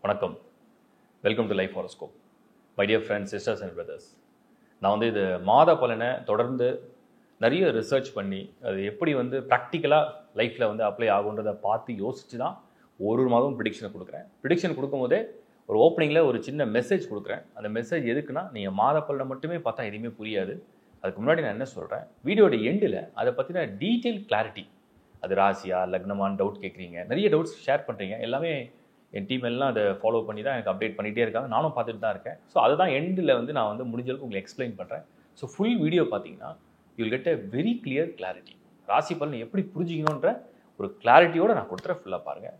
வணக்கம். Welcome to life horoscope. My dear friends, sisters and brothers. நான் வந்து இது மாத பலனை தொடர்ந்து நிறைய ரிசர்ச் பண்ணி அது எப்படி வந்து ப்ராக்டிக்கலாக லைஃப்பில் வந்து அப்ளை ஆகுன்றதை பார்த்து யோசித்து தான் ஒரு மாதம் ப்ரிடிக்ஷனை கொடுக்குறேன். ப்ரிடிக்ஷன் கொடுக்கும்போதே ஒரு ஓப்பனிங்கில் ஒரு சின்ன மெசேஜ் கொடுக்குறேன். அந்த மெசேஜ் எதுக்குன்னா, நீங்கள் மாத பலனை மட்டுமே பார்த்தா எதுவுமே புரியாது. அதுக்கு முன்னாடி நான் என்ன சொல்கிறேன், வீடியோட எண்டில் அதை பற்றின டீட்டெயில் கிளாரிட்டி, அது ராசியா லக்னமான்னு டவுட் கேட்குறீங்க, நிறைய டவுட்ஸ் ஷேர் பண்ணுறீங்க. எல்லாமே என் டீம் எல்லாம் அதை ஃபாலோ பண்ணி தான் எனக்கு அப்டேட் பண்ணிகிட்டே இருக்காங்க. நானும் பார்த்துட்டு தான் இருக்கேன். ஸோ அதை தான் எண்டில் வந்து நான் வந்து முடிஞ்சளவுக்கு உங்களுக்கு எக்ஸ்பிளைன் பண்ணுறேன். ஸோ ஃபுல் வீடியோ பார்த்தீங்கன்னா you will get a very clear clarity. ராசி பலன் எப்படி புரிஞ்சிக்கணுன்ற ஒரு கிளாரிட்டியோடு நான் கொடுத்துறேன். ஃபுல்லாக பாருங்கள்.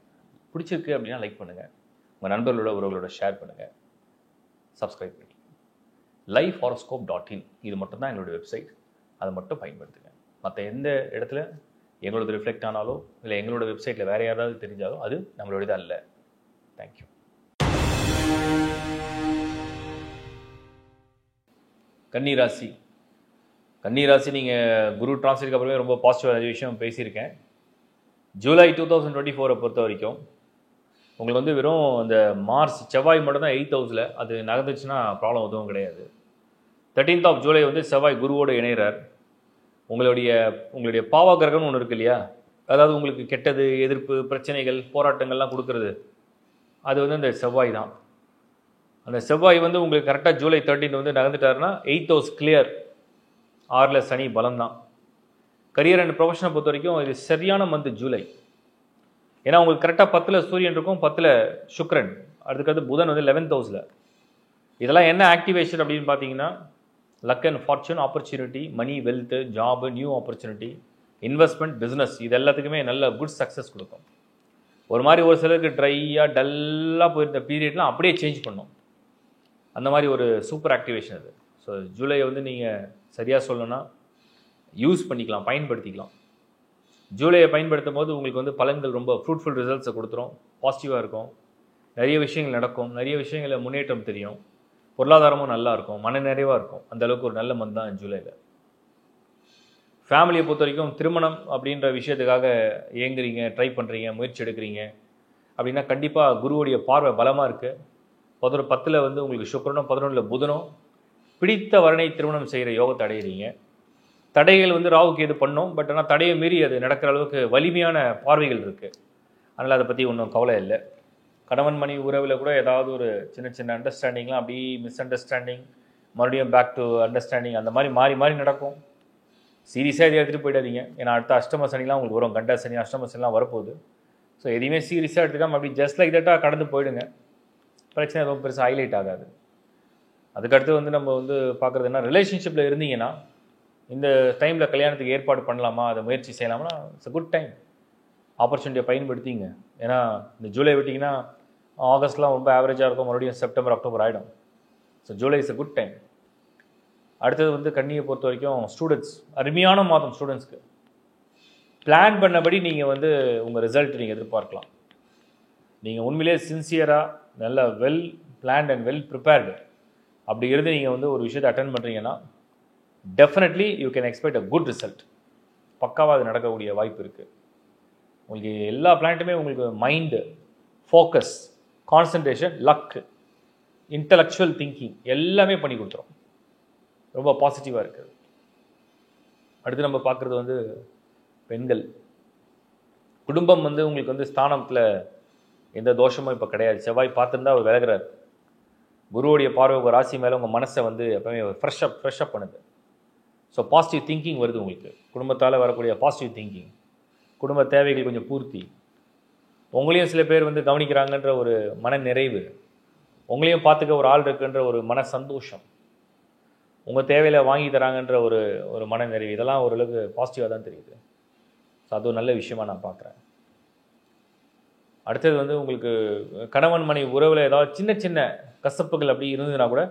பிடிச்சிருக்கு அப்படின்னா லைக் பண்ணுங்கள், உங்கள் நண்பர்களோட உறவுகளோட ஷேர் பண்ணுங்கள், சப்ஸ்கிரைப் பண்ணி lifehoroscope.in இது மட்டும்தான் எங்களோட வெப்சைட். அதை மட்டும் பயன்படுத்துங்க. மற்ற எந்த இடத்துல எங்களோட ரிஃப்ளெக்ட் ஆனாலோ இல்லை எங்களோட வெப்சைட்டில் வேறு யாராவது தெரிஞ்சாலோ அது நம்மளோட இது அல்ல. தேங்க்யூ. கன்னிராசி. கன்னிராசி நீங்கள் குரு டிரான்ஸ்லேட்டுக்கு அப்புறமே ரொம்ப பாசிட்டிவாக நிறைய விஷயம் பேசியிருக்கேன். ஜூலை 2024 பொறுத்த வரைக்கும் உங்களுக்கு வந்து வெறும் இந்த மார்ச் செவ்வாய் மட்டும் தான் 8th ஹவுஸில். அது நகர்ந்துச்சுன்னா ப்ராப்ளம் எதுவும் கிடையாது. 13th ஆஃப் ஜூலை வந்து செவ்வாய் குருவோடு இணைகிறார். உங்களுடைய பாவ கிரகம்னு ஒன்று இருக்கு இல்லையா, அதாவது உங்களுக்கு கெட்டது, எதிர்ப்பு, பிரச்சனைகள், போராட்டங்கள்லாம் கொடுக்கறது, அது வந்து அந்த செவ்வாய் தான். அந்த செவ்வாய் வந்து உங்களுக்கு கரெக்டாக ஜூலை 13 வந்து நகர்ந்துட்டாருன்னா 8th ஹவுஸ் கிளியர். 6ல் சனி பலம் தான். கரியர் அண்ட் ப்ரொஃபஷனை பொறுத்த வரைக்கும் இது சரியான மந்த் ஜூலை. ஏன்னா உங்களுக்கு கரெக்டாக 10ல் சூரியன் இருக்கும், 10ல் சுக்ரன், அதுக்கடுத்து புதன் வந்து 11th ஹவுஸில். இதெல்லாம் என்ன ஆக்டிவேஷன் அப்படின்னு பார்த்தீங்கன்னா, luck and fortune, opportunity, money, wealth, job, new opportunity, investment, business, இது எல்லாத்துக்குமே நல்ல குட் சக்ஸஸ் கொடுக்கும். ஒரு மாதிரி ஒரு சிலருக்கு ட்ரையாக டல்லாக போயிருந்த பீரியட்லாம் அப்படியே சேஞ்ச் பண்ணும். அந்த மாதிரி ஒரு சூப்பர் ஆக்டிவேஷன் அது. ஸோ ஜூலையை வந்து நீங்கள் சரியாக சொல்லணும்னா யூஸ் பண்ணிக்கலாம், பயன்படுத்திக்கலாம். ஜூலையை பயன்படுத்தும் போது உங்களுக்கு வந்து பலன்கள் ரொம்ப ஃப்ரூட்ஃபுல் ரிசல்ட்ஸை கொடுத்துரும். பாசிட்டிவாக இருக்கும், நிறைய விஷயங்கள் நடக்கும், நிறைய விஷயங்களில் முன்னேற்றம் தெரியும், பொருளாதாரமும் நல்லா இருக்கும், மன நிறைவாக இருக்கும். அந்தளவுக்கு ஒரு நல்ல மந்த் தான் ஜூலையில். ஃபேமிலியை பொறுத்த வரைக்கும் திருமணம் அப்படின்ற விஷயத்துக்காக ஏங்குறீங்க, ட்ரை பண்ணுறீங்க, முயற்சி எடுக்கிறீங்க அப்படின்னா கண்டிப்பாக குருவுடைய பார்வை பலமாக இருக்குது. 10ல் வந்து உங்களுக்கு சுக்கிரனும் 11ல் புதனும் பிடித்த வரனை திருமணம் செய்கிற யோகத்தை அடைகிறீங்க. தடைகள் வந்து ராவுக்கு எது பண்ணோம், பட் ஆனால் தடையை மீறி அது நடக்கிற அளவுக்கு வலிமையான பார்வைகள் இருக்குது. அதனால் அதை பற்றி ஒன்றும் கவலை இல்லை. கணவன் மனைவி உறவில் கூட ஏதாவது ஒரு சின்ன சின்ன அண்டர்ஸ்டாண்டிங்லாம் அப்படி மிஸ் அண்டர்ஸ்டாண்டிங், மறுபடியும் பேக் டு அண்டர்ஸ்டாண்டிங், அந்த மாதிரி மாறி மாறி நடக்கும். சீரியஸாக இதை எடுத்துகிட்டு போயிடாதீங்க. ஏன்னா அடுத்த அஷ்டம சனிலாம் உங்களுக்கு வரும், கண்ட சனி, அஷ்டம சனிலாம் வரப்போகுது. ஸோ எதையுமே சீரியஸாக எடுத்துக்காமல் அப்படி ஜஸ்ட் லைக் தட்டாக கடந்து போயிடுங்க. பிரச்சனை எதுவும் பெருசாக ஹைலைட் ஆகாது. அதுக்கடுத்து வந்து நம்ம வந்து பார்க்குறது என்ன, ரிலேஷன்ஷிப்பில் இருந்தீங்கன்னா இந்த டைமில் கல்யாணத்துக்கு ஏற்பாடு பண்ணலாமா, அதை முயற்சி செய்யலாமா, இட்ஸ் அ குட் டைம். ஆப்பர்ச்சுனிட்டியை பயன்படுத்திங்க. ஏன்னா இந்த ஜூலை விட்டிங்கன்னா ஆகஸ்ட்லாம் ரொம்ப ஆவரேஜாக இருக்கும், மறுபடியும் செப்டம்பர் அக்டோபர் ஆகிடும். So July is a good time. அடுத்தது வந்து கன்னியை பொறுத்த வரைக்கும் ஸ்டூடெண்ட்ஸ், அருமையான மாதம் ஸ்டூடெண்ட்ஸ்க்கு. பிளான் பண்ணபடி நீங்கள் வந்து உங்கள் ரிசல்ட் நீங்கள் எதிர்பார்க்கலாம். நீங்கள் உண்மையிலே சின்சியராக நல்ல well planned and well prepared அப்படி இருந்து நீங்கள் வந்து ஒரு விஷயத்தை அட்டன் பண்ணுறீங்கன்னா definitely you can expect a good result. பக்காவாக அது நடக்கக்கூடிய வாய்ப்பு இருக்குது. உங்களுக்கு எல்லா பிளான்ட்டுமே உங்களுக்கு mind, focus, concentration, luck, intellectual thinking எல்லாமே பண்ணி கொடுத்துரும். ரொம்ப பாசிட்டிவாக இருக்குது. அடுத்து நம்ம பார்க்குறது வந்து பெண்கள். குடும்பம் வந்து உங்களுக்கு வந்து ஸ்தானத்தில் எந்த தோஷமும் இப்போ கிடையாது. செவ்வாய் பார்த்துருந்தா அவர் விலகிறார். குருவுடைய பார்வை உங்கள் ராசி மேலே உங்கள் மனசை வந்து எப்போவுமே ஃப்ரெஷ்அப் பண்ணுது. ஸோ பாசிட்டிவ் திங்கிங் வருது உங்களுக்கு. குடும்பத்தால் வரக்கூடிய பாசிட்டிவ் திங்கிங், குடும்ப தேவைகள் கொஞ்சம் பூர்த்தி, உங்களையும் சில பேர் வந்து கவனிக்கிறாங்கன்ற ஒரு மன நிறைவு, உங்களையும் பார்த்துக்க ஒரு ஆள் இருக்குன்ற ஒரு மன சந்தோஷம், உங்கள் தேவையில் வாங்கி தராங்கன்ற ஒரு மன நிறைவு, இதெல்லாம் ஓரளவுக்கு பாசிட்டிவாக தான் தெரியுது. ஸோ அது ஒரு நல்ல விஷயமாக நான் பார்க்குறேன். அடுத்தது வந்து உங்களுக்கு கணவன் மனைவி உறவில் ஏதாவது சின்ன சின்ன கசப்புகள் அப்படி இருந்ததுன்னா கூட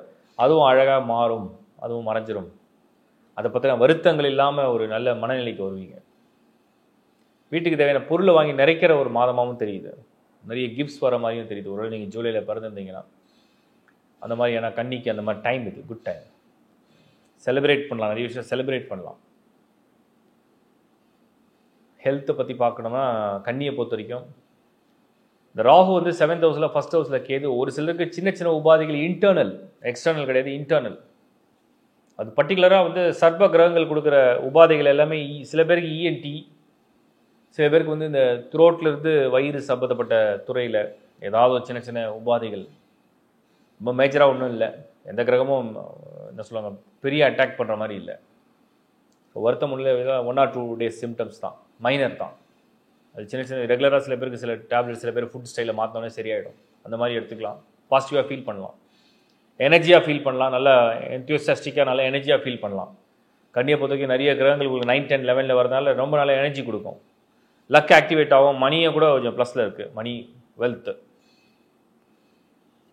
அதுவும் அழகாக மாறும், அதுவும் மறைஞ்சிரும். அதை பற்றின வருத்தங்கள் இல்லாமல் ஒரு நல்ல மனநிலைக்கு வருவீங்க. வீட்டுக்கு தேவையான பொருளை வாங்கி நிறைக்கிற ஒரு மாதமாகவும் தெரியுது. நிறைய கிஃப்ட்ஸ் வர மாதிரியும் தெரியுது. ஒருவேளை நீங்கள் ஜூலையில் பிறந்திருந்தீங்கன்னா அந்த மாதிரி. ஏன்னா கன்னிக்கு அந்த மாதிரி டைம் இது, குட் டைம். செலிப்ரேட் பண்ணலாம், நிறைய விஷயம் செலிப்ரேட் பண்ணலாம். ஹெல்த்தை பற்றி பார்க்கணும்னா கன்னியை பொறுத்த வரைக்கும் இந்த ராகு வந்து 7th ஹவுஸில் ஃபர்ஸ்ட் ஹவுஸில் கேது. ஒரு சிலருக்கு சின்ன சின்ன உபாதைகள் இன்டர்னல், எக்ஸ்டர்னல் கிடையாது, இன்டர்னல். அது பர்டிகுலராக வந்து சர்ப்ப கிரகங்கள் கொடுக்குற உபாதைகள் எல்லாமே சில பேருக்கு இஎன்டி, சில பேருக்கு வந்து இந்த த்ரோட்ல இருந்து வயிறு சம்பந்தப்பட்ட துறையில் ஏதாவது ஒரு சின்ன சின்ன உபாதைகள். ரொம்ப மேஜராக ஒன்றும் இல்லை, எந்த கிரகமும் என்ன சொல்லுவாங்க பெரிய அட்டாக் பண்ணுற மாதிரி இல்லை. வருத்தம் உள்ள 1 or 2 days சிம்டம்ஸ் தான், மைனர் தான். அது சின்ன சின்ன ரெகுலராக சில பேருக்கு சில டேப்லெட், சில பேர் ஃபுட் ஸ்டைலில் மாற்றினோடனே சரியாயிடும். அந்த மாதிரி எடுத்துக்கலாம். பாசிட்டிவாக ஃபீல் பண்ணலாம், எனர்ஜியாக ஃபீல் பண்ணலாம், நல்லா என்தியூசியாஸ்டிக்காக நல்லா எனர்ஜியாக ஃபீல் பண்ணலாம். கன்னியை பொறுத்த வரைக்கும் நிறைய கிரகங்கள் உங்களுக்கு 9, 10, 11 வரதுனால ரொம்ப நல்ல எனர்ஜி கொடுக்கும். லக் ஆக்டிவேட் ஆகும். மணியை கூட கொஞ்சம் ப்ளஸில் இருக்குது. மணி, வெல்த்து.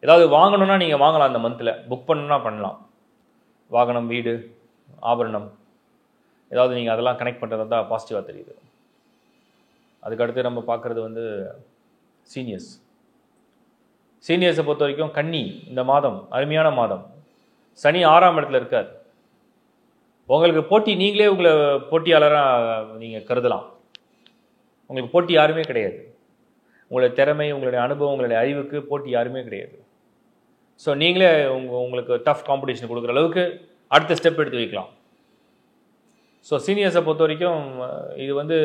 ஏதாவது வாங்கணும்னா நீங்கள் வாங்கலாம். அந்த மந்தில் புக் பண்ணணும்னா பண்ணலாம். வாகனம், வீடு, ஆபரணம், ஏதாவது நீங்கள் அதெல்லாம் கனெக்ட் பண்ணுறது தான் பாசிட்டிவாக தெரியுது. அதுக்கடுத்து நம்ம பார்க்குறது வந்து சீனியர்ஸ். சீனியர்ஸை பொறுத்த வரைக்கும் கன்னி இந்த மாதம் அருமையான மாதம். சனி 6ஆம் இடத்துல இருக்கார். உங்களுக்கு போட்டி, நீங்களே உங்களை போட்டியாளராக நீங்கள் கருதலாம். உங்களுக்கு போட்டி யாருமே கிடையாது. உங்களுடைய திறமை, உங்களுடைய அனுபவம், உங்களுடைய அறிவுக்கு போட்டி யாருமே கிடையாது. ஸோ நீங்களே உங்களுக்கு டஃப் காம்படிஷன் கொடுக்குற அளவுக்கு அடுத்த ஸ்டெப் எடுத்து வைக்கலாம். ஸோ சீனியர்ஸை பொறுத்த வரைக்கும் இது வந்து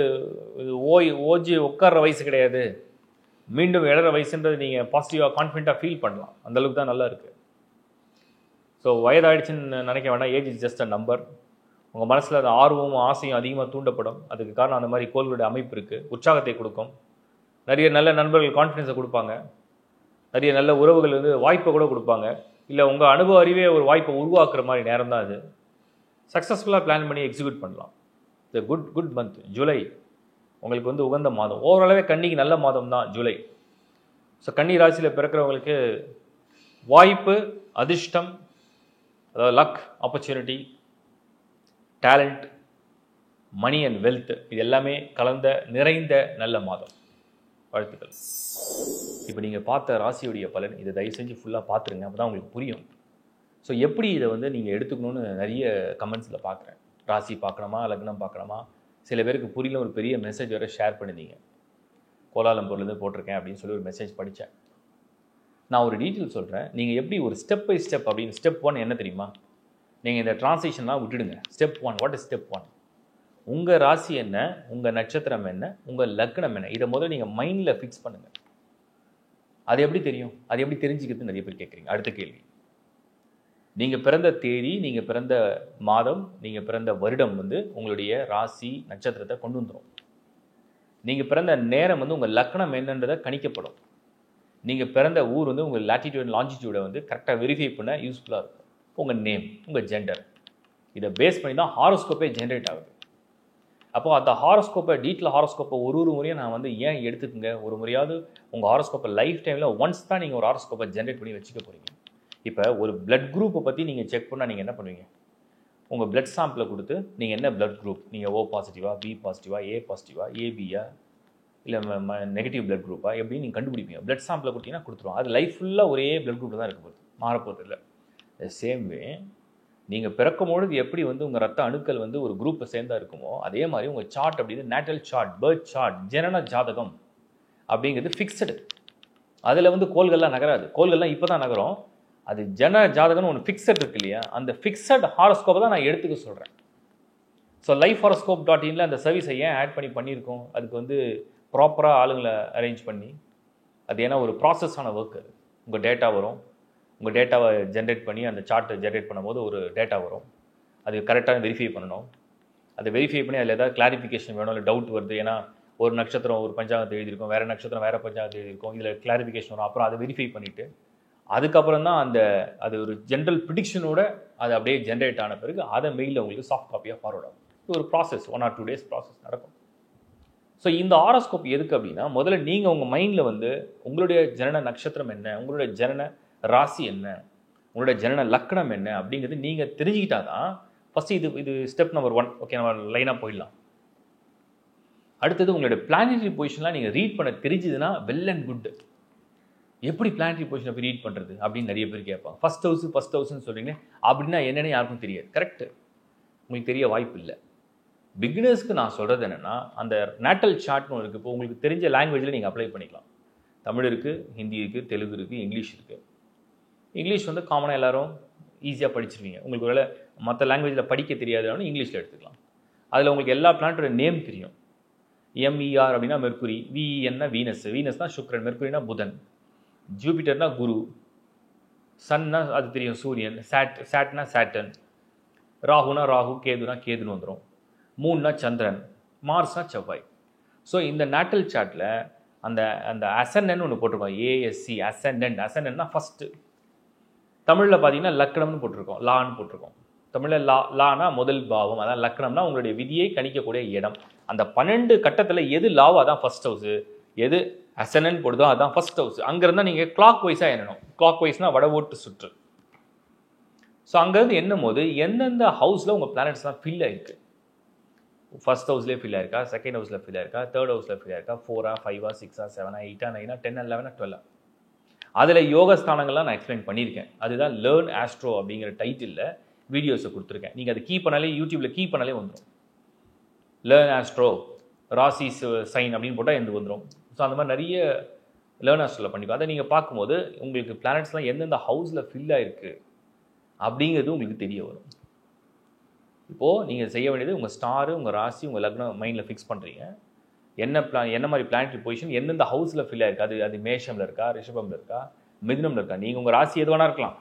ஓஜி உட்கார்ற வயசு கிடையாது, மீண்டும் எழற வயசுன்றது நீங்கள் பாசிட்டிவாக கான்ஃபிடென்ட்டாக ஃபீல் பண்ணலாம். அந்தளவுக்கு தான் நல்லா இருக்குது. ஸோ வயதாகிடுச்சுன்னு நினைக்க வேண்டாம். Age is just a number. உங்கள் மனசில் அந்த ஆர்வமும் ஆசையும் அதிகமாக தூண்டப்படும். அதுக்கு காரணம் அந்த மாதிரி கோள்களுடைய அமைப்பு இருக்குது. உற்சாகத்தை கொடுக்கும். நிறைய நல்ல நண்பர்கள் கான்ஃபிடென்ஸை கொடுப்பாங்க. நிறைய நல்ல உறவுகள் வந்து வாய்ப்பை கூட கொடுப்பாங்க. இல்லை உங்கள் அனுபவ அறிவே ஒரு வாய்ப்பை உருவாக்குற மாதிரி நேரம் தான் அது. சக்ஸஸ்ஃபுல்லாக பிளான் பண்ணி எக்ஸிக்யூட் பண்ணலாம். இந்த குட் மந்த் ஜூலை உங்களுக்கு வந்து உகந்த மாதம். ஓவராலாகவே கன்னிக்கு நல்ல மாதம் தான் ஜூலை. ஸோ கன்னி ராசியில் பிறக்கிறவங்களுக்கு வாய்ப்பு, அதிர்ஷ்டம், அதாவது luck, opportunity, talent, money and wealth, இது எல்லாமே கலந்த நிறைந்த நல்ல மாதம். வாழ்த்துக்கள். இப்போ நீங்கள் பார்த்த ராசியுடைய பலன் இதை தயவு செஞ்சு ஃபுல்லாக பார்த்துருங்க, அப்போ தான் உங்களுக்கு புரியும். ஸோ எப்படி இதை வந்து நீங்கள் எடுத்துக்கணும்னு நிறைய கமெண்ட்ஸில் பார்க்குறேன். ராசி பார்க்கணுமா, லக்னம் பார்க்கணுமா, சில பேருக்கு புரியல. ஒரு பெரிய மெசேஜ் வேறு ஷேர் பண்ணியிருந்தீங்க. கோலாலம்பூர்லேருந்து போட்டிருக்கேன் அப்படின்னு சொல்லி ஒரு மெசேஜ் படித்தேன். நான் ஒரு டீட்டெயில் சொல்கிறேன். நீங்கள் எப்படி ஒரு ஸ்டெப் பை ஸ்டெப் அப்படின்னு ஸ்டெப் 1 என்ன தெரியுமா? நீங்கள் இந்த டிரான்சிஷன்லாம் விட்டுடுங்க. Step 1, what is step 1? உங்கள் ராசி என்ன, உங்கள் நட்சத்திரம் என்ன, உங்கள் லக்னம் என்ன, இதை முதல்ல நீங்கள் மைண்டில் ஃபிக்ஸ் பண்ணுங்கள். அது எப்படி தெரியும்? அது எப்படி தெரிஞ்சுக்கிறது நிறைய பேர் கேட்குறீங்க. அடுத்த கேள்வி, நீங்கள் பிறந்த தேதி, நீங்கள் பிறந்த மாதம், நீங்கள் பிறந்த வருடம் வந்து உங்களுடைய ராசி நட்சத்திரத்தை கொண்டு வந்துடும். நீங்கள் பிறந்த நேரம் வந்து உங்கள் லக்னம் என்னன்றதை கணிக்கப்படும். நீங்கள் பிறந்த ஊர் வந்து உங்கள் லாட்டிடியூட் லாஞ்சிடியூடை வந்து கரெக்டாக வெரிஃபை பண்ண யூஸ்ஃபுல்லாக இருக்கும். உங்கள் நேம், உங்கள் ஜெண்டர், இதை பேஸ் பண்ணி தான் ஹாரோஸ்கோப்பே ஜென்ரேட் ஆகுது. அப்போது அந்த ஹாரோஸ்கோப்பை, டீட்டெயில் ஹாரோஸ்கோப்பை ஒரு முறையாக நான் வந்து ஏன் எடுத்துக்கங்க, ஒரு முறையாவது உங்கள் ஹாரோஸ்கோப்பை லைஃப் டைமில் ஒன்ஸ் தான் நீங்கள் ஒரு ஹாரோஸ்கோப்பை ஜென்ரேட் பண்ணி வச்சுக்க போகிறீங்க. இப்போ ஒரு பிளட் குரூப்பை பற்றி நீங்கள் செக் பண்ணால் நீங்கள் என்ன பண்ணுவீங்க? உங்கள் பிளட் சாம்பிளை கொடுத்து நீங்கள் என்ன பிளட் குரூப், நீங்கள் ஓ பாசிட்டிவா, பி பாசிட்டிவா, ஏ பாசிட்டிவா, ஏபியா, இல்லை நெகட்டிவ் பிளட் குரூப்பா, எப்படின்னு நீங்கள் கண்டுபிடிப்பீங்க. பிளட் சாம்பிளை கொடுத்தீங்கன்னா கொடுத்துருவோம். அது லைஃப் ஃபுல்லாக ஒரே பிளட் குரூப்பில் தான் இருக்க போகுது, மாறப்போகிறது இல்லை. சேம் வே நீங்கள் பிறக்கும்பொழுது எப்படி வந்து உங்கள் ரத்த அணுக்கள் வந்து ஒரு குரூப்பை சேர்ந்தா இருக்குமோ, அதே மாதிரி உங்கள் சார்ட் அப்படின்னு நேட்டல் சார்ட், பர்த் சார்ட், ஜனன ஜாதகம் அப்படிங்கிறது ஃபிக்ஸடு. அதில் வந்து கோள்கள்லாம் நகராது. கோள்கள்லாம் இப்போ தான் நகரும். அது ஜன ஜாதகம்னு ஒன்று ஃபிக்ஸட் இருக்கு இல்லையா, அந்த ஃபிக்ஸட் ஹாரோஸ்கோப்பை தான் நான் எடுத்துக்க சொல்கிறேன். ஸோ lifehoroscope.in அந்த சர்வீஸை ஏன் ஆட் பண்ணியிருக்கோம்? அதுக்கு வந்து ப்ராப்பராக ஆளுங்களை அரேஞ்ச் பண்ணி, அது ஏன்னா ஒரு ப்ராசஸான ஒர்க். அது உங்கள் டேட்டா வரும், உங்கள் டேட்டாவை ஜென்ரேட் பண்ணி அந்த சார்ட்டை ஜென்ரேட் பண்ணும்போது ஒரு டேட்டா வரும். அது கரெக்டாக வெரிஃபை பண்ணணும். அதை வெரிஃபை பண்ணி அதில் ஏதாவது கிளாரிஃபிகேஷன் வேணும், இல்லை டவுட் வருது. ஏன்னா ஒரு நட்சத்திரம் ஒரு பஞ்சாங்கத்தை எழுதியிருக்கோம், வேறு நட்சத்திரம் வேறு பஞ்சாங்கத்தை எழுதியிருக்கோம், இதில் கிளாரிஃபிகேஷன் வரும். அப்புறம் அதை வெரிஃபை பண்ணிவிட்டு அதுக்கப்புறம் தான் அது ஒரு ஜென்ரல் ப்ரிடிக்ஷனோட அது அப்படியே ஜென்ரேட் ஆன பிறகு அதை மெயிலில் உங்களுக்கு சாஃப்ட் காப்பியாக ஃபார்வர்ட் ஆகும். இது ஒரு ப்ராசஸ், 1 or 2 days ப்ராசஸ் நடக்கும். ஸோ இந்த ஹாரோஸ்கோப் எதுக்கு அப்படின்னா, முதல்ல நீங்கள் உங்கள் மைண்டில் வந்து உங்களுடைய ஜனன நட்சத்திரம் என்ன, உங்களுடைய ஜனன ராசி என்ன, உங்களுடைய ஜனன லக்னம் என்ன அப்படிங்கிறது நீங்கள் தெரிஞ்சுக்கிட்டா தான் ஃபஸ்ட்டு இது ஸ்டெப் நம்பர் 1. ஓகே, நம்ம லைனாக போயிடலாம். அடுத்தது உங்களுடைய பிளானட்டரி பொசிஷன்லாம் நீங்கள் ரீட் பண்ண தெரிஞ்சுதுன்னா வெல் அண்ட் குட். எப்படி பிளானட்டரி பொசிஷனை போய் ரீட் பண்ணுறது அப்படின்னு நிறைய பேர் கேட்பாங்க. ஃபஸ்ட் ஹவுஸ்ன்னு சொல்கிறீங்க, அப்படின்னா என்னென்னு யாருக்கும் தெரியாது. கரெக்டு, உங்களுக்கு தெரிய வாய்ப்பு இல்லை. பிகினர்ஸ்க்கு நான் சொல்கிறது என்னென்னா, அந்த நேட்டல் சார்ட்னு இருக்குது. இப்போ உங்களுக்கு தெரிஞ்ச லாங்குவேஜில் நீங்கள் அப்ளை பண்ணிக்கலாம். தமிழ் இருக்குது, ஹிந்தி இருக்குது, தெலுங்கு இருக்குது, இங்கிலீஷ் இருக்குது. இங்கிலீஷ் வந்து காமனாக எல்லோரும் ஈஸியாக படிச்சிருவீங்க. உங்களுக்கு வேலை மற்ற லாங்குவேஜில் படிக்க தெரியாதுனாலும் இங்கிலீஷில் எடுத்துக்கலாம். அதில் உங்களுக்கு எல்லா பிளானட்டோட நேம் தெரியும். MER அப்படின்னா மெர்க்குரி, VEN வீனஸ், வீனஸ்னா சுக்ரன், மெர்க்குரினா புதன், ஜூபிட்டர்னா குரு, சன்னா அது தெரியும் சூரியன், சாட்னா சாட்டன், ராகுனா ராகு, கேதுனா கேதுன்னு வந்துடும், மூன்னா சந்திரன், மார்ஸ்னா செவ்வாய். ஸோ இந்த நேட்டல் சார்ட்டில் அந்த அந்த அசெண்டன்ட் ஒன்று போட்டிருக்கோம். ASC அசெண்டன்ட்னா ஃபஸ்ட்டு. தமிழில் பார்த்தீங்கன்னா லக்னம்னு போட்டிருக்கோம், லான்னு போட்டிருக்கோம். தமிழில் லானா முதல் பாவம், அதான் லக்னம்னா உங்களுடைய விதியை கணிக்கக்கூடிய இடம். அந்த 12 கட்டத்தில் எது லாவோ அதான் ஃபர்ஸ்ட் ஹவுஸு, எது அசெண்டன்ட் போடுதோ அதான் ஃபர்ஸ்ட் ஹவுஸ். அங்கேருந்தால் நீங்கள் கிளாக் வைஸாக எண்ணணும். கிளாக் வைஸ்னால் வடவோட்டு சுற்று. ஸோ அங்கேருந்து எண்ணும் போது எந்தெந்த ஹவுஸில் உங்கள் பிளானட்ஸ்லாம் ஃபில் ஆகிருக்கு, ஃபர்ஸ்ட் ஹவுஸ்லேயே ஃபில் ஆயிருக்கா, செகண்ட் ஹவுஸில் ஃபில் ஆயிருக்கா, தேர்ட் ஹவுஸில் ஃபில் ஆயிருக்கா, 4, 5, 6, 7, 8, 9, 10, 11, 12. அதில் யோகஸ்தானங்கள்லாம் நான் எக்ஸ்பிளைன் பண்ணியிருக்கேன். அதுதான் லேர்ன் ஆஸ்ட்ரோ அப்படிங்கிற டைட்டிலில் வீடியோஸை கொடுத்துருக்கேன். நீங்கள் அதை கீ பண்ணாலே, யூடியூப்பில் கீ பண்ணாலே வந்துடும். லேர்ன் ஆஸ்ட்ரோ ராசி சைன் அப்படின்னு போட்டால் எந்த வந்துடும். ஸோ அந்த மாதிரி நிறைய லேர்ன் ஆஸ்ட்ரோவில் பண்ணிப்போம். அதை நீங்கள் பார்க்கும்போது உங்களுக்கு பிளானட்ஸ்லாம் எந்தெந்த ஹவுஸில் ஃபில் ஆகிருக்கு அப்படிங்கிறது உங்களுக்கு தெரிய வரும். இப்போது நீங்கள் செய்ய வேண்டியது உங்கள் ஸ்டாரு, உங்கள் ராசி, உங்கள் லக்னம் மைண்டில் ஃபிக்ஸ் பண்ணுறீங்க. என்ன மாதிரி பிளானட்டரி பொசிஷன் எந்தெந்த ஹவுஸில் ஃபில் ஆயிருக்கு, அது மேஷமில் இருக்கா, ரிஷபமில் இருக்கா, மிதுனமில் இருக்கா. நீங்கள் உங்கள் ராசி எது வேணா இருக்கலாம்,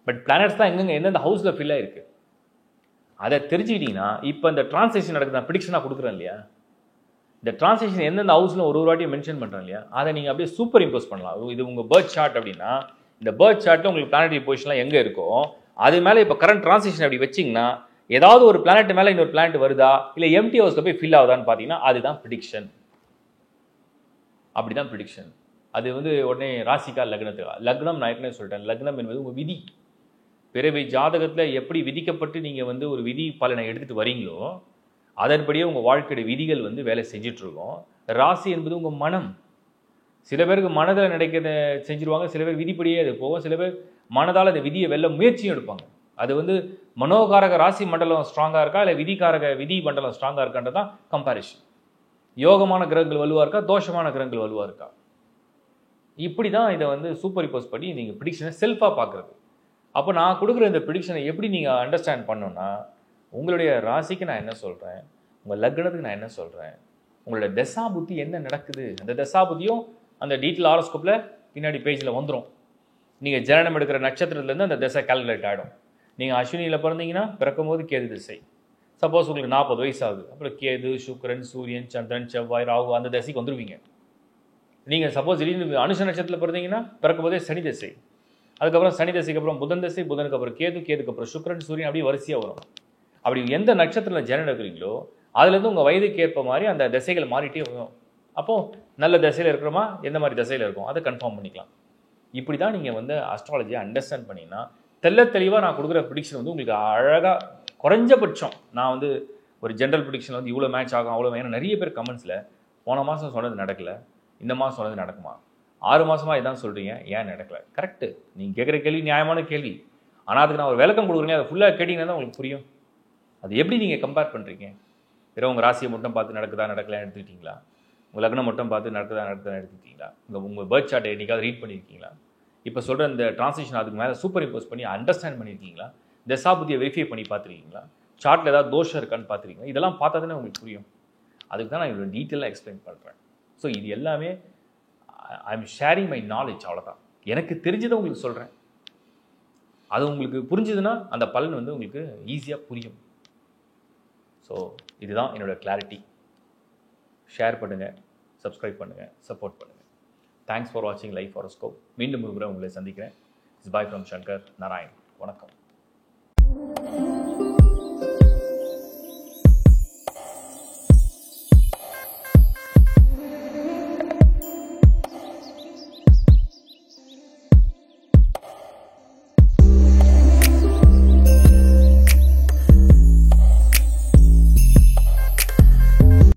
பட் பிளானட்ஸ் தான் எந்தெந்த ஹவுஸில் ஃபில் ஆயிருக்கு அதை தெரிஞ்சுக்கிட்டிங்கன்னா, இப்போ இந்த டிரான்ஸ்லேஷன் நடக்குது, நான் ப்ரிடிக்ஷனாக கொடுக்குறேன் இல்லையா, இந்த டிரான்ஸ்லேஷன் எந்தெந்த ஹவுஸில் ஒரு வாட்டியும் மென்ஷன் பண்ணுறேன் இல்லையா, அதை நீங்கள் அப்படியே சூப்பர் இம்போஸ் பண்ணலாம். இது உங்கள் பர்த் சார்ட் அப்படின்னா, இந்த பர்த் சார்ட்டில் உங்களுக்கு பிளானட்டரி பொசிஷன்லாம் எங்கே இருக்கோ அது மேலே இப்போ கரண்ட் டிரான்ஸ்லேஷன் அப்படி வச்சிங்கன்னா, ஏதாவது ஒரு பிளானட் மேலே இன்னொரு பிளானட் வருதா, இல்லை எம்டி ஹவுஸில் போய் ஃபில் ஆகுதான்னு பார்த்தீங்கன்னா அதுதான் ப்ரிடிக்ஷன். அப்படி தான் ப்ரிடிக்ஷன். அது வந்து உடனே ராசிக்கா லக்னத்துக்கா, லக்னம் நான் ஏற்கனவே சொல்லிட்டேன், லக்னம் என்பது உங்கள் விதி. பிறவி ஜாதகத்தில் எப்படி விதிக்கப்பட்டு நீங்கள் வந்து ஒரு விதி பலனை எடுத்துகிட்டு வரீங்களோ அதன்படியே உங்கள் வாழ்க்கையோட விதிகள் வந்து வேலை செஞ்சிட்ருக்கோம். ராசி என்பது உங்கள் மனம். சில பேருக்கு மனதில் நடக்கிறத செஞ்சுருவாங்க, சில பேர் விதிப்படியே அது போகும், சில பேர் மனதால் அந்த விதியை வெல்ல முயற்சியும் எடுப்பாங்க. அது வந்து மனோகாரக ராசி மண்டலம் ஸ்ட்ராங்காக இருக்கா, இல்லை விதி மண்டலம் ஸ்ட்ராங்காக இருக்கான்றது தான் கம்பேரிஷன். யோகமான கிரகங்கள் வலுவாக இருக்கா, தோஷமான கிரகங்கள் வலுவாக இருக்கா, இப்படி தான் இதை வந்து சூப்பர் இம்போஸ் பண்ணி நீங்கள் ப்ரிடிக்ஷனை செல்ஃபாக பார்க்குறது. அப்போ நான் கொடுக்குற இந்த ப்ரிடிக்ஷனை எப்படி நீங்கள் அண்டர்ஸ்டாண்ட் பண்ணணும்னா, உங்களுடைய ராசிக்கு நான் என்ன சொல்கிறேன், உங்கள் லக்னத்துக்கு நான் என்ன சொல்கிறேன், உங்களோட தசா புத்தி என்ன நடக்குது, அந்த தசா புத்தியும் அந்த டீட்டெயில் ஹாரோஸ்கோப்பில் பின்னாடி பேஜில் வந்துடும். நீங்கள் ஜனனம் எடுக்கிற நட்சத்திரத்துலேருந்து அந்த தசை கால்குலேட் ஆகிடும். நீங்கள் அஸ்வினியில் பிறந்தீங்கன்னா பிறக்கும்போது கேது திசை. சப்போஸ் உங்களுக்கு 40 வயசு ஆகுது, அப்புறம் கேது, சுக்கிரன், சூரியன், சந்திரன், செவ்வாய், ராகு அந்த திசைக்கு வந்துடுவீங்க. நீங்கள் சப்போஸ் திடீர்னு அனுஷ நட்சத்திரத்தில் பிறந்தீங்கன்னா பிறக்கும்போதே சனி திசை. அதுக்கப்புறம் சனி திசைக்கு அப்புறம் புதன் திசை, புதனுக்கு அப்புறம் கேது, கேதுக்கு அப்புறம் சுக்கிரன், சூரியன், அப்படியே வரிசையாக வரும். அப்படி எந்த நட்சத்திரத்தில் ஜனனம் எடுக்கிறீங்களோ அதுலேருந்து உங்கள் வயதுக்கு ஏற்ப மாதிரி அந்த திசைகள் மாறிட்டே வரும். அப்போது நல்ல திசையில் இருக்கிறோமா, எந்த மாதிரி திசையில் இருக்கும் அதை கன்ஃபார்ம் பண்ணிக்கலாம். இப்படி தான் நீங்கள் வந்து அஸ்ட்ராலஜியை அண்டர்ஸ்டாண்ட் பண்ணிங்கன்னா தெளிவாக நான் கொடுக்குற ப்ரிடிக்ஷன் வந்து உங்களுக்கு அழகாக, குறைஞ்சபட்சம் நான் வந்து ஒரு ஜென்ரல் ப்ரிடிக்ஷன் வந்து இவ்வளோ மேட்ச் ஆகும் அவ்வளோ, ஏன்னா நிறைய பேர் கமெண்ட்ஸில் போன மாதம் சொன்னது நடக்கலை, இந்த மாதம் சொன்னது நடக்குமா, 6 மாதமாக இதான் சொல்கிறீங்க, ஏன் நடக்கலை. கரெக்டு, நீங்கள் கேட்குற கேள்வி நியாயமான கேள்வி. ஆனால் அதுக்கு நான் ஒரு விளக்கம் கொடுக்குறேன், அதை ஃபுல்லாக கேட்டிங்கன்னா தான் உங்களுக்கு புரியும். அது எப்படி நீங்கள் கம்பேர் பண்ணுறீங்க. வெறும் உங்கள் ராசியை மட்டும் பார்த்து நடக்குதா நடக்கலான்னு எடுத்துக்கிட்டீங்களா, உங்கள் லக்னம் மட்டும் பார்த்து நடக்குதா எடுத்துக்கிட்டீங்களா, உங்கள் பர்த் சார்ட்டை என்றைக்காவது ரீட் பண்ணியிருக்கீங்களா, இப்போ சொல்கிற இந்த டிரான்ஸ்லேஷன் அதுக்கு மேலே சூப்பர் இம்போஸ் பண்ணி அண்டர்ஸ்டாண்ட் பண்ணியிருக்கீங்களா, தசாபுத்தியை வெரிஃபை பண்ணி பார்த்துருக்கீங்களா, சார்ட்டில் ஏதாவது தோஷம் இருக்கான்னு பார்த்துருக்கீங்களா, இதெல்லாம் பார்த்தா தானே உங்களுக்கு புரியும். அதுக்கு தான் நான் இவ்வளோ டீட்டெயிலாக எக்ஸ்பிளைன் பண்ணுறேன். ஸோ இது எல்லாமே I am sharing my knowledge, அவ்வளோதான். எனக்கு தெரிஞ்சதை உங்களுக்கு சொல்கிறேன். அது உங்களுக்கு புரிஞ்சுதுன்னா அந்த பலன் வந்து உங்களுக்கு ஈஸியாக புரியும். ஸோ இதுதான் என்னோட கிளாரிட்டி. ஷேர் பண்ணுங்கள், சப்ஸ்கிரைப் பண்ணுங்கள், சப்போர்ட் பண்ணுங்கள். தேங்க்ஸ் ஃபார் வாட்சிங் லைஃப் ஹாரோஸ்கோப். மீண்டும் ஒரு முறை உங்களை சந்திக்கிறேன். It's bye from Shankar Narayan. வணக்கம்.